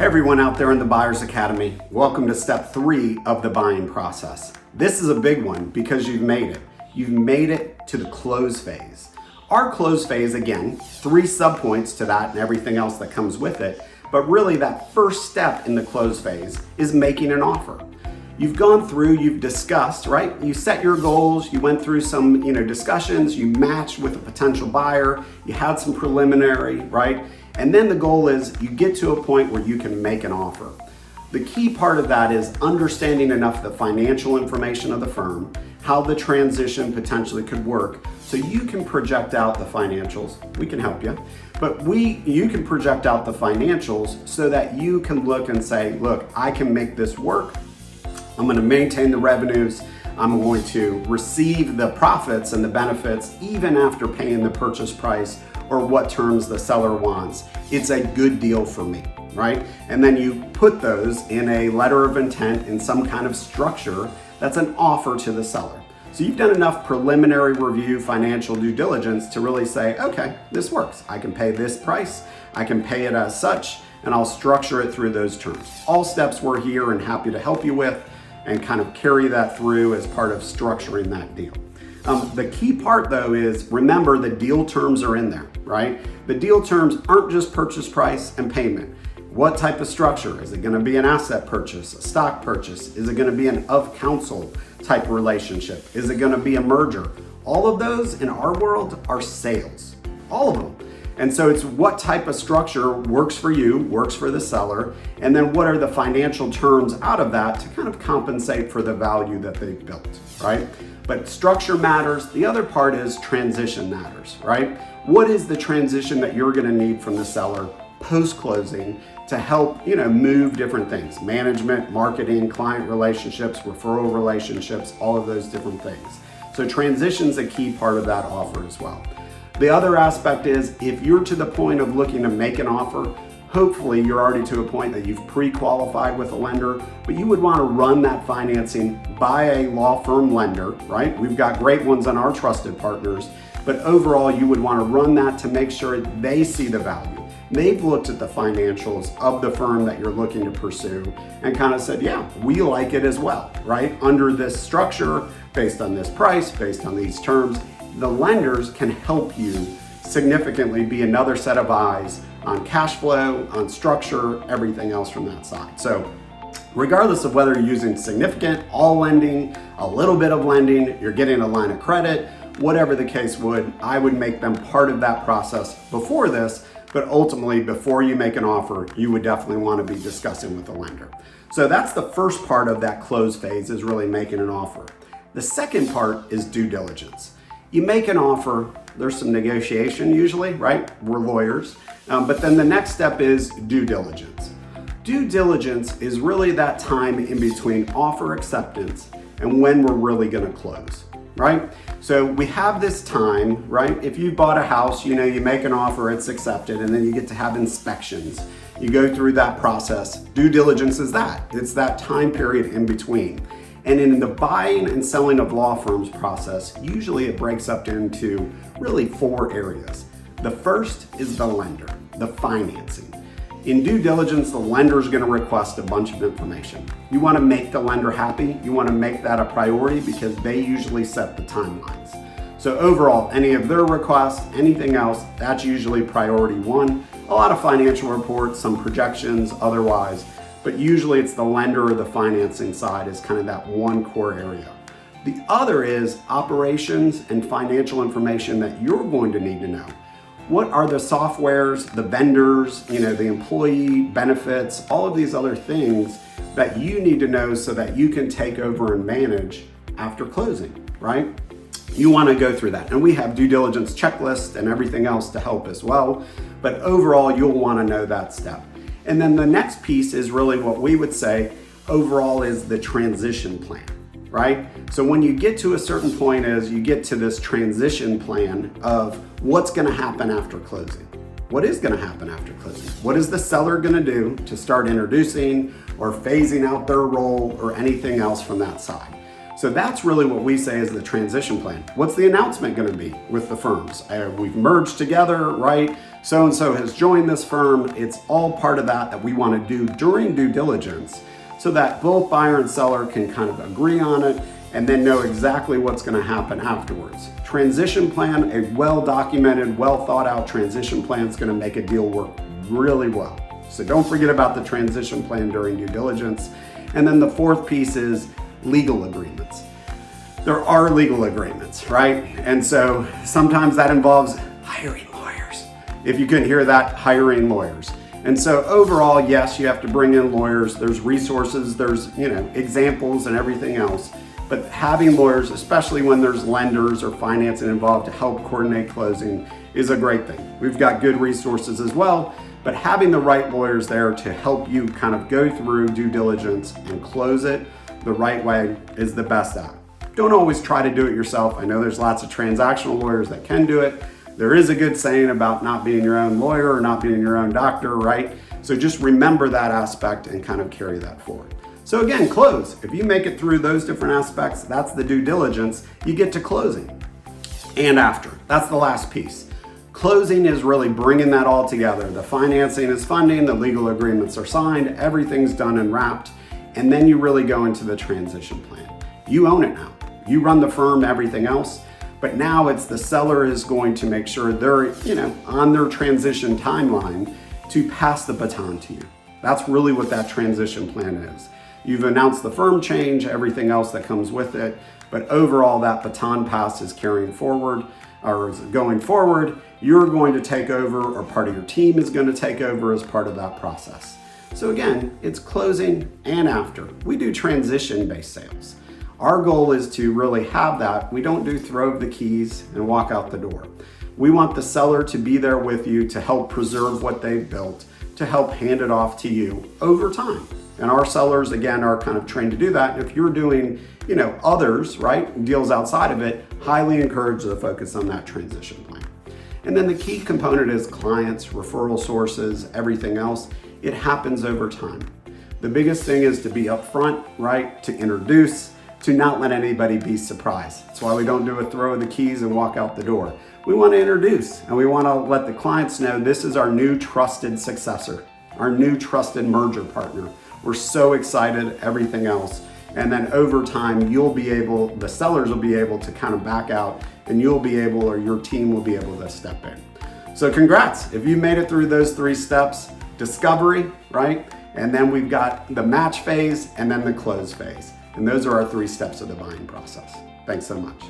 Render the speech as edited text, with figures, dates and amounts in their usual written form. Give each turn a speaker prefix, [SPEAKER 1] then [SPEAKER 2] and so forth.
[SPEAKER 1] Hey everyone out there in the Buyer's Academy, welcome to step 3 of the buying process. This is a big one because you've made it. You've made it to the close phase. Our close phase, again, 3 subpoints to that and everything else that comes with it, but really that first step in the close phase is making an offer. You've gone through, you've discussed, right? You set your goals, you went through some discussions, you matched with a potential buyer, you had some preliminary, right? And then the goal is you get to a point where you can make an offer. The key part of that is understanding enough of the financial information of the firm, how the transition potentially could work, so you can project out the financials. We can help you, but you can project out the financials so that you can look and say, look, I can make this work. I'm going to maintain the revenues. I'm going to receive the profits and the benefits even after paying the purchase price or what terms the seller wants. It's a good deal for me, right? And then you put those in a letter of intent in some kind of structure that's an offer to the seller. So you've done enough preliminary review, financial due diligence to really say, okay, this works. I can pay this price, I can pay it as such, and I'll structure it through those terms. All steps we're here and happy to help you with and kind of carry that through as part of structuring that deal. The key part though is remember the deal terms are in there, right? The deal terms aren't just purchase price and payment. What type of structure? Is it going to be an asset purchase, a stock purchase? Is it going to be an of counsel type relationship? Is it going to be a merger? All of those in our world are sales, all of them. And so it's what type of structure works for you, works for the seller, and then what are the financial terms out of that to kind of compensate for the value that they've built, right? But structure matters. The other part is transition matters, right? What is the transition that you're gonna need from the seller post-closing to help, move different things? Management, marketing, client relationships, referral relationships, all of those different things. So transition's a key part of that offer as well. The other aspect is if you're to the point of looking to make an offer, hopefully you're already to a point that you've pre-qualified with a lender, but you would want to run that financing by a law firm lender, right? We've got great ones on our trusted partners, but overall you would want to run that to make sure they see the value. They've looked at the financials of the firm that you're looking to pursue and kind of said, yeah, we like it as well, right? Under this structure, based on this price, based on these terms, the lenders can help you significantly be another set of eyes on cash flow, on structure, everything else from that side. So regardless of whether you're using significant, all lending, a little bit of lending, you're getting a line of credit, whatever the case I would make them part of that process before this, but ultimately before you make an offer, you would definitely want to be discussing with the lender. So that's the first part of that close phase, is really making an offer. The second part is due diligence. You make an offer, there's some negotiation usually, right? We're lawyers. But then the next step is due diligence. Due diligence is really that time in between offer acceptance and when we're really gonna close, right? So we have this time, right? If you bought a house, you make an offer, it's accepted, and then you get to have inspections. You go through that process. Due diligence is that. It's that time period in between. And in the buying and selling of law firms process, usually it breaks up into really 4 areas. The first is the lender, the financing. In due diligence, the lender is going to request a bunch of information. You want to make the lender happy. You want to make that a priority because they usually set the timelines. So overall, any of their requests, anything else, that's usually priority 1. A lot of financial reports, some projections, otherwise. But usually it's the lender or the financing side is kind of that one core area. The other is operations and financial information that you're going to need to know. What are the softwares, the vendors, the employee benefits, all of these other things that you need to know so that you can take over and manage after closing, right? You want to go through that. And we have due diligence checklists and everything else to help as well. But overall, you'll want to know that step. And then the next piece is really what we would say overall is the transition plan, right? So when you get to a certain point is you get to this transition plan of what's going to happen after closing. What is going to happen after closing? What is the seller going to do to start introducing or phasing out their role or anything else from that side? So that's really what we say is the transition plan. What's the announcement going to be with the firms? We've merged together, right? So-and-so has joined this firm. It's all part of that we want to do during due diligence so that both buyer and seller can kind of agree on it and then know exactly what's going to happen afterwards. Transition plan, a well-documented, well-thought-out transition plan is going to make a deal work really well. So don't forget about the transition plan during due diligence. And then the fourth piece is legal agreements. There are legal agreements, right? And so sometimes that involves hiring lawyers. If you couldn't hear that, hiring lawyers. And so overall, yes, you have to bring in lawyers. There's resources, there's, examples and everything else. But having lawyers, especially when there's lenders or financing involved to help coordinate closing, is a great thing. We've got good resources as well, but having the right lawyers there to help you kind of go through due diligence and close it the right way is the best app. Don't always try to do it yourself. I know there's lots of transactional lawyers that can do it. There is a good saying about not being your own lawyer or not being your own doctor, right? So just remember that aspect and kind of carry that forward. So again, close. If you make it through those different aspects, that's the due diligence, you get to closing. And after, that's the last piece. Closing is really bringing that all together. The financing is funding, the legal agreements are signed, everything's done and wrapped. And then you really go into the transition plan. You own it now. You run the firm, everything else, but now it's the seller is going to make sure they're, on their transition timeline to pass the baton to you. That's really what that transition plan is. You've announced the firm change, everything else that comes with it, but overall that baton pass is carrying forward or is going forward. You're going to take over, or part of your team is going to take over as part of that process. So again, it's closing and after. We do transition-based sales. Our goal is to really have that. We don't do throw the keys and walk out the door. We want the seller to be there with you to help preserve what they've built, to help hand it off to you over time. And our sellers, again, are kind of trained to do that. And if you're doing, others, right, deals outside of it, highly encourage the focus on that transition plan. And then the key component is clients, referral sources, everything else. It happens over time. The biggest thing is to be upfront, right? To introduce, to not let anybody be surprised. That's why we don't do a throw of the keys and walk out the door. We want to introduce and we want to let the clients know this is our new trusted successor, our new trusted merger partner. We're so excited, everything else. And then over time, the sellers will be able to kind of back out and you'll be able, or your team will be able to step in. So congrats, if you made it through those 3 steps. Discovery, right? And then we've got the match phase and then the close phase. And those are our 3 steps of the buying process. Thanks so much.